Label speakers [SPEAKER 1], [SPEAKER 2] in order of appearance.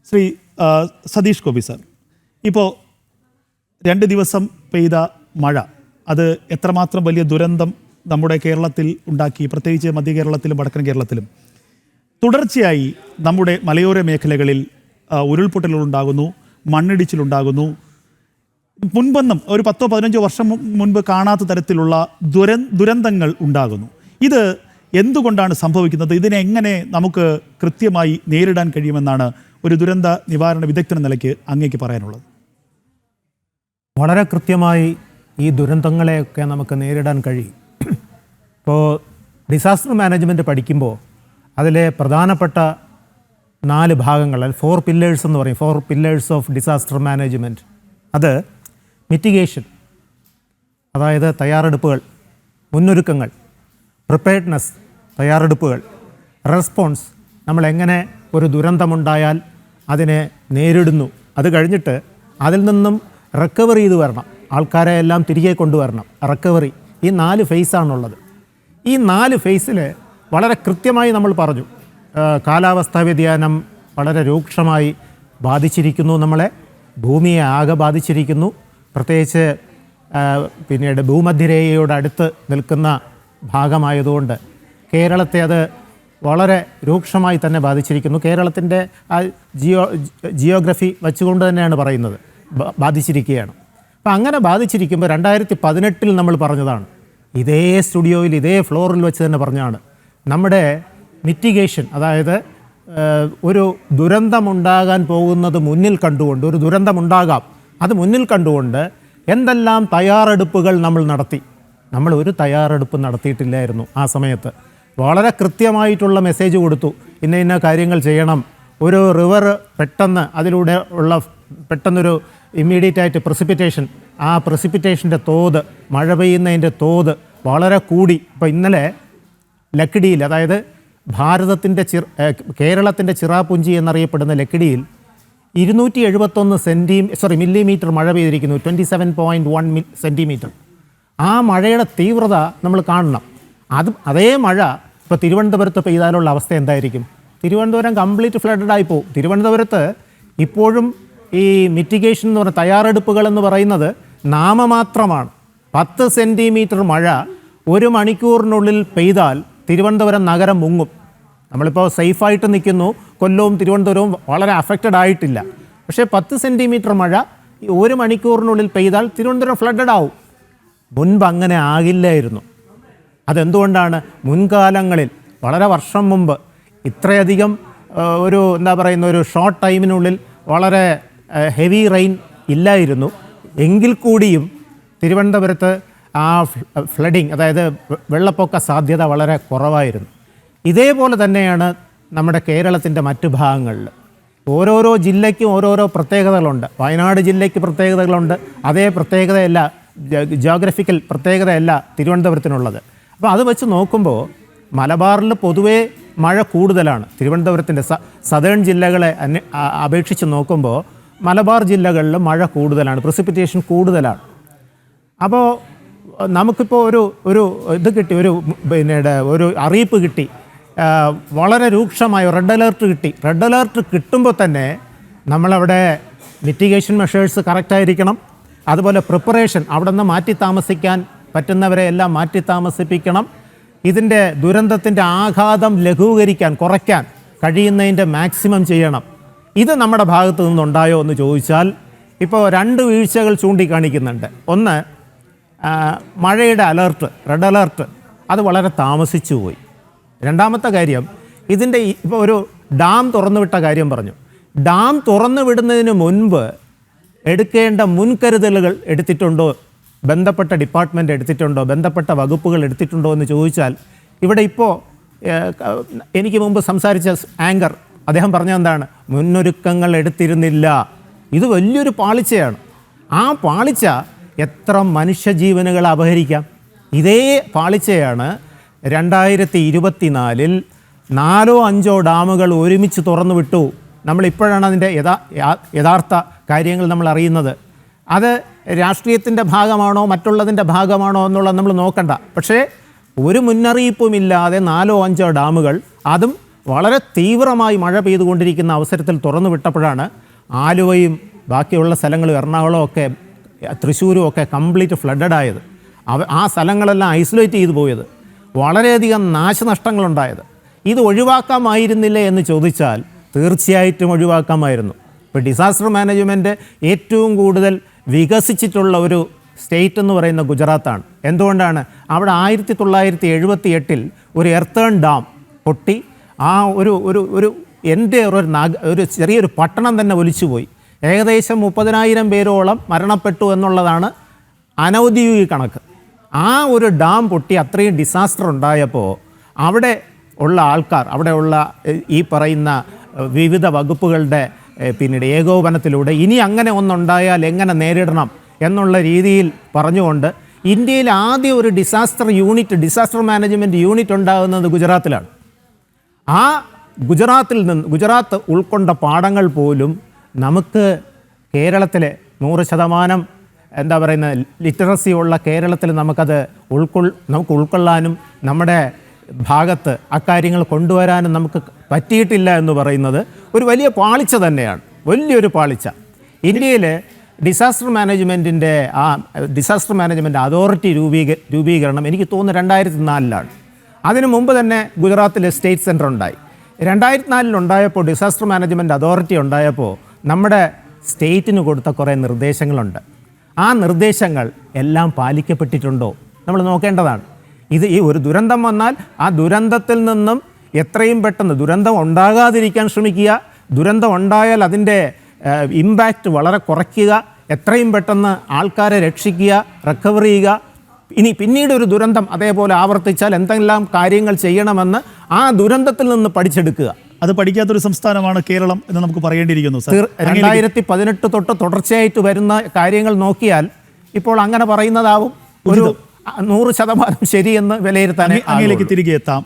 [SPEAKER 1] Shri Satheesh Gopi sir, ഇപ്പോൾ 2 ദിവസം പെയ്ത മഴ അത് എത്രമാത്രം വലിയ ദുരന്തം നമ്മുടെ കേരളത്തിൽ ഉണ്ടാക്കി, പ്രത്യേകിച്ച് മധ്യ കേരളത്തിലും വടക്കൻ കേരളത്തിലും. തുടർച്ചയായി നമ്മുടെ മലയോര മേഖലകളിൽ ഉരുൾപൊട്ടലുണ്ടാകുന്നു, മണ്ണിടിച്ചിലുണ്ടാകുന്നു. മുൻപൊന്നും ഒരു 10-15 വർഷം മുൻപ് കാണാത്ത തരത്തിലുള്ള ദുരന്തങ്ങൾ ഉണ്ടാകുന്നു. ഇത് എന്തുകൊണ്ടാണ് സംഭവിക്കുന്നത്? ഇതിനെ എങ്ങനെ നമുക്ക് കൃത്യമായി നേരിടാൻ കഴിയുമെന്നാണ് ഒരു ദുരന്ത നിവാരണ വിദഗ്ധൻ നിലയ്ക്ക് അങ്ങേക്ക് പറയാനുള്ളത്?
[SPEAKER 2] വളരെ കൃത്യമായി ഈ ദുരന്തങ്ങളെയൊക്കെ നമുക്ക് നേരിടാൻ കഴിയും. ഇപ്പോൾ ഡിസാസ്റ്റർ മാനേജ്മെൻറ്റ് പഠിക്കുമ്പോൾ അതിലെ പ്രധാനപ്പെട്ട 4 ഭാഗങ്ങൾ, 4 പില്ലേഴ്സ് എന്ന് പറയും, 4 പില്ലേഴ്സ് ഓഫ് ഡിസാസ്റ്റർ മാനേജ്മെൻറ്റ്. അത് മിറ്റിഗേഷൻ, അതായത് തയ്യാറെടുപ്പുകൾ, മുന്നൊരുക്കങ്ങൾ; പ്രിപ്പയർഡ്നെസ്, തയ്യാറെടുപ്പുകൾ; റെസ്പോൺസ്, നമ്മളെങ്ങനെ ഒരു ദുരന്തമുണ്ടായാൽ അതിനെ നേരിടുന്നു; അത് കഴിഞ്ഞിട്ട് അതിൽ നിന്നും റിക്കവർ ചെയ്ത് വരണം, ആൾക്കാരെ എല്ലാം തിരികെ കൊണ്ടുവരണം, റിക്കവറി. ഈ 4 ഫേസാണുള്ളത്. ഈ 4 ഫേസിൽ വളരെ കൃത്യമായി നമ്മൾ പറഞ്ഞു, കാലാവസ്ഥാ വ്യതിയാനം വളരെ രൂക്ഷമായി ബാധിച്ചിരിക്കുന്നു, നമ്മളെ ഭൂമിയെ ആകെ ബാധിച്ചിരിക്കുന്നു. പ്രത്യേകിച്ച് പിന്നീട് ഭൂമധ്യരേഖയോടടുത്ത് നിൽക്കുന്ന ഭാഗമായതുകൊണ്ട് കേരളത്തെ അത് വളരെ രൂക്ഷമായി തന്നെ ബാധിച്ചിരിക്കുന്നു. കേരളത്തിൻ്റെ ആ ജിയോഗ്രഫി വെച്ചുകൊണ്ട് തന്നെയാണ് പറയുന്നത്, ബാധിച്ചിരിക്കുകയാണ്. അപ്പോൾ അങ്ങനെ ബാധിച്ചിരിക്കുമ്പോൾ 2018 നമ്മൾ പറഞ്ഞതാണ്, ഇതേ സ്റ്റുഡിയോയിൽ ഇതേ ഫ്ലോറിൽ വെച്ച് തന്നെ പറഞ്ഞതാണ്, നമ്മുടെ മിറ്റിഗേഷൻ, അതായത് ഒരു ദുരന്തമുണ്ടാകാൻ പോകുന്നത് മുന്നിൽ കണ്ടുകൊണ്ട്, ഒരു ദുരന്തമുണ്ടാകാം അത് മുന്നിൽ കണ്ടുകൊണ്ട് എന്തെല്ലാം തയ്യാറെടുപ്പുകൾ നമ്മൾ നടത്തി. നമ്മൾ ഒരു തയ്യാറെടുപ്പ് നടത്തിയിട്ടില്ലായിരുന്നു ആ സമയത്ത്. വളരെ കൃത്യമായിട്ടുള്ള മെസ്സേജ് കൊടുത്തു, ഇന്ന ഇന്ന കാര്യങ്ങൾ ചെയ്യണം. ഒരു റിവർ പെട്ടെന്ന് അതിലൂടെ ഉള്ള പെട്ടെന്നൊരു ഇമ്മീഡിയറ്റായിട്ട് പ്രസിപ്പിറ്റേഷൻ, ആ പ്രസിപ്പിറ്റേഷൻ്റെ തോത്, മഴ പെയ്യുന്നതിൻ്റെ തോത് വളരെ കൂടി. ഇപ്പോൾ ഇന്നലെ ലക്കിടിയിൽ, അതായത് ഭാരതത്തിൻ്റെ കേരളത്തിൻ്റെ ചിറാപുഞ്ചി എന്നറിയപ്പെടുന്ന ലക്കിടിയിൽ 271 മില്ലിമീറ്റർ മഴ പെയ്തിരിക്കുന്നു, 27.1 സെൻറ്റിമീറ്റർ. ആ മഴയുടെ തീവ്രത നമ്മൾ കാണണം. അതേ മഴ ഇപ്പോൾ തിരുവനന്തപുരത്ത് പെയ്താലുള്ള അവസ്ഥ എന്തായിരിക്കും? തിരുവനന്തപുരം കംപ്ലീറ്റ് ഫ്ലഡഡ് ആയിപ്പോവും. തിരുവനന്തപുരത്ത് ഇപ്പോഴും ഈ മിറ്റിഗേഷൻ എന്ന് പറഞ്ഞ തയ്യാറെടുപ്പുകൾ എന്ന് പറയുന്നത് നാമമാത്രമാണ്. 10 സെൻറ്റിമീറ്റർ മഴ 1 മണിക്കൂറിനുള്ളിൽ പെയ്താൽ തിരുവനന്തപുരം നഗരം മുങ്ങും. നമ്മളിപ്പോൾ സേഫായിട്ട് നിൽക്കുന്നു, കൊല്ലവും തിരുവനന്തപുരവും വളരെ അഫക്റ്റഡ് ആയിട്ടില്ല. പക്ഷേ 10 സെൻറ്റിമീറ്റർ മഴ 1 മണിക്കൂറിനുള്ളിൽ പെയ്താൽ തിരുവനന്തപുരം ഫ്ലഡഡ് ആവും. മുൻപ് അങ്ങനെ ആകില്ലായിരുന്നു. അതെന്തുകൊണ്ടാണ്? മുൻകാലങ്ങളിൽ വളരെ വർഷം മുമ്പ് ഇത്രയധികം ഒരു ഷോർട്ട് ടൈമിനുള്ളിൽ വളരെ ഹെവി റെയിൻ ഇല്ലായിരുന്നു. എങ്കിൽ കൂടിയും തിരുവനന്തപുരത്ത് ആ ഫ്ലഡിങ്, അതായത് വെള്ളപ്പൊക്ക സാധ്യത വളരെ കുറവായിരുന്നു. ഇതേപോലെ തന്നെയാണ് നമ്മുടെ കേരളത്തിൻ്റെ മറ്റു ഭാഗങ്ങളിൽ. ഓരോരോ ജില്ലയ്ക്കും ഓരോരോ പ്രത്യേകതകളുണ്ട്. വയനാട് ജില്ലയ്ക്ക് പ്രത്യേകതകളുണ്ട്. അതേ പ്രത്യേകതയല്ല, ജിയോഗ്രഫിക്കൽ പ്രത്യേകതയല്ല തിരുവനന്തപുരത്തിനുള്ളത്. അപ്പോൾ അത് വെച്ച് നോക്കുമ്പോൾ മലബാറിൽ പൊതുവേ മഴ കൂടുതലാണ്. തിരുവനന്തപുരത്തിൻ്റെ സദേൺ ജില്ലകളെ അപേക്ഷിച്ച് നോക്കുമ്പോൾ മലബാർ ജില്ലകളിൽ മഴ കൂടുതലാണ്, പ്രസിപ്പിറ്റേഷൻ കൂടുതലാണ്. അപ്പോൾ നമുക്കിപ്പോൾ ഒരു ഇത് കിട്ടി, ഒരു അറിയിപ്പ് കിട്ടി, വളരെ രൂക്ഷമായ റെഡ് അലേർട്ട് കിട്ടി. റെഡ് അലേർട്ട് കിട്ടുമ്പോൾ തന്നെ നമ്മളവിടെ മിറ്റിഗേഷൻ മെഷേഴ്സ് കറക്റ്റായിരിക്കണം. അതുപോലെ പ്രിപ്പറേഷൻ, അവിടെ നിന്ന് മാറ്റി താമസിക്കാൻ പറ്റുന്നവരെ എല്ലാം മാറ്റി താമസിപ്പിക്കണം. ഇതിൻ്റെ ദുരന്തത്തിൻ്റെ ആഘാതം ലഘൂകരിക്കാൻ, കുറയ്ക്കാൻ കഴിയുന്നതിൻ്റെ മാക്സിമം ചെയ്യണം. ഇത് നമ്മുടെ ഭാഗത്തു നിന്നുണ്ടായോ എന്ന് ചോദിച്ചാൽ ഇപ്പോൾ 2 വീഴ്ചകൾ ചൂണ്ടിക്കാണിക്കുന്നുണ്ട്. ഒന്ന്, മഴയുടെ അലേർട്ട്, റെഡ് അലേർട്ട്, അത് വളരെ താമസിച്ചു പോയി. രണ്ടാമത്തെ കാര്യം, ഇതിൻ്റെ ഇപ്പോൾ ഒരു ഡാം തുറന്നുവിട്ട കാര്യം പറഞ്ഞു. ഡാം തുറന്നു വിടുന്നതിന് മുൻപ് എടുക്കേണ്ട മുൻകരുതലുകൾ എടുത്തിട്ടുണ്ടോ, ബന്ധപ്പെട്ട ഡിപ്പാർട്ട്മെൻറ്റ് എടുത്തിട്ടുണ്ടോ, ബന്ധപ്പെട്ട വകുപ്പുകൾ എടുത്തിട്ടുണ്ടോ എന്ന് ചോദിച്ചാൽ ഇവിടെ ഇപ്പോൾ എനിക്ക് മുമ്പ് സംസാരിച്ച ആങ്കർ അദ്ദേഹം പറഞ്ഞതെന്താണ്? മുന്നൊരുക്കങ്ങൾ എടുത്തിരുന്നില്ല. ഇത് വലിയൊരു പാളിച്ചയാണ്. ആ പാളിച്ച എത്ര മനുഷ്യജീവനുകളെ അപഹരിക്കാം. ഇതേ പാളിച്ചയാണ് 2024 4-5 ഡാമുകൾ ഒരുമിച്ച് തുറന്നു വിട്ടു. നമ്മളിപ്പോഴാണ് അതിൻ്റെ യഥാർത്ഥ കാര്യങ്ങൾ നമ്മൾ അറിയുന്നത്. അത് രാഷ്ട്രീയത്തിൻ്റെ ഭാഗമാണോ മറ്റുള്ളതിൻ്റെ ഭാഗമാണോ എന്നുള്ളത് നമ്മൾ നോക്കണ്ട. പക്ഷേ ഒരു മുന്നറിയിപ്പുമില്ലാതെ 4-5 ഡാമുകൾ, അതും വളരെ തീവ്രമായി മഴ പെയ്തുകൊണ്ടിരിക്കുന്ന അവസരത്തിൽ തുറന്നു വിട്ടപ്പോഴാണ് ആലുവയും ബാക്കിയുള്ള സ്ഥലങ്ങളും എറണാകുളവും ഒക്കെ തൃശ്ശൂരും ഒക്കെ കംപ്ലീറ്റ് ഫ്ലഡഡ് ആയത്. ആ സ്ഥലങ്ങളെല്ലാം ഐസൊലേറ്റ് ചെയ്തു പോയത്, വളരെയധികം നാശനഷ്ടങ്ങളുണ്ടായത്. ഇത് ഒഴിവാക്കാമായിരുന്നില്ലേ എന്ന് ചോദിച്ചാൽ തീർച്ചയായിട്ടും ഒഴിവാക്കാമായിരുന്നു. ഇപ്പോൾ ഡിസാസ്റ്റർ മാനേജ്മെൻറ്റ് ഏറ്റവും കൂടുതൽ വികസിച്ചിട്ടുള്ള ഒരു സ്റ്റേറ്റ് എന്ന് പറയുന്ന ഗുജറാത്താണ്. എന്തുകൊണ്ടാണ്? അവിടെ 1978 ഒരു എർത്തേൺ ഡാം പൊട്ടി ആ ഒരു എൻ്റെ ഒരു ചെറിയൊരു പട്ടണം തന്നെ ഒലിച്ചുപോയി. ഏകദേശം 30,000 പേരോളം മരണപ്പെട്ടു എന്നുള്ളതാണ് അനൗദ്യോഗിക കണക്ക്. ആ ഒരു ഡാം പൊട്ടി അത്രയും ഡിസാസ്റ്റർ ഉണ്ടായപ്പോൾ അവിടെ ഉള്ള ആൾക്കാർ, അവിടെയുള്ള ഈ പറയുന്ന വിവിധ വകുപ്പുകളുടെ പിന്നീട് ഏകോപനത്തിലൂടെ ഇനി അങ്ങനെ ഒന്നുണ്ടായാൽ എങ്ങനെ നേരിടണം എന്നുള്ള രീതിയിൽ പറഞ്ഞുകൊണ്ട് ഇന്ത്യയിൽ ആദ്യം ഒരു ഡിസാസ്റ്റർ മാനേജ്മെൻറ്റ് യൂണിറ്റ് ഉണ്ടാകുന്നത് ഗുജറാത്തിലാണ്. ആ ഗുജറാത്ത് ഉൾക്കൊണ്ട പാഠങ്ങൾ പോലും നമുക്ക് കേരളത്തിലെ 100% എന്താ പറയുന്നത് ലിറ്ററസി ഉള്ള കേരളത്തിൽ നമുക്ക് ഉൾക്കൊള്ളാനും നമ്മുടെ ഭാഗത്ത് അക്കാര്യങ്ങൾ കൊണ്ടുവരാനും നമുക്ക് പറ്റിയിട്ടില്ല എന്ന് പറയുന്നത് ഒരു വലിയ പാളിച്ച തന്നെയാണ്, വലിയൊരു പാളിച്ച. ഇന്ത്യയിൽ ഡിസാസ്റ്റർ മാനേജ്മെൻറ്റ് അതോറിറ്റി രൂപീകരണം എനിക്ക് തോന്നുന്നു 2004 അതിനു മുമ്പ് തന്നെ ഗുജറാത്തിൽ സ്റ്റേറ്റ് സെൻറ്റർ ഉണ്ടായി. 2004 ഉണ്ടായപ്പോൾ ഡിസാസ്റ്റർ മാനേജ്മെൻറ്റ് അതോറിറ്റി ഉണ്ടായപ്പോൾ നമ്മുടെ സ്റ്റേറ്റിന് കൊടുത്ത കുറേ നിർദ്ദേശങ്ങളുണ്ട്. ആ നിർദ്ദേശങ്ങൾ എല്ലാം പാലിക്കപ്പെട്ടിട്ടുണ്ടോ നമ്മൾ നോക്കേണ്ടതാണ്. ഈ ഒരു ദുരന്തം വന്നാൽ ആ ദുരന്തത്തിൽ നിന്നും എത്രയും പെട്ടെന്ന് ദുരന്തം ഉണ്ടാകാതിരിക്കാൻ ശ്രമിക്കുക, ദുരന്തം ഉണ്ടായാൽ അതിൻ്റെ ഇമ്പാക്റ്റ് വളരെ കുറയ്ക്കുക, എത്രയും പെട്ടെന്ന് ആൾക്കാരെ രക്ഷിക്കുക, റിക്കവർ ചെയ്യുക. പിന്നീട് ഒരു ദുരന്തം അതേപോലെ ആവർത്തിച്ചാൽ എന്തെല്ലാം കാര്യങ്ങൾ ചെയ്യണമെന്ന് ആ ദുരന്തത്തിൽ നിന്ന് പഠിച്ചെടുക്കുക.
[SPEAKER 1] അത് പഠിക്കാത്തൊരു സംസ്ഥാനമാണ് കേരളം എന്ന് നമുക്ക് പറയേണ്ടിയിരിക്കുന്നു.
[SPEAKER 2] 2018 തൊട്ട് തുടർച്ചയായിട്ട് വരുന്ന കാര്യങ്ങൾ നോക്കിയാൽ ഇപ്പോൾ അങ്ങനെ പറയുന്നതാവും ഒരു 100% ശരിയെന്ന് വിലയിരുത്താൻ.
[SPEAKER 1] അങ്ങയിലേക്ക് തിരികെ എത്താം.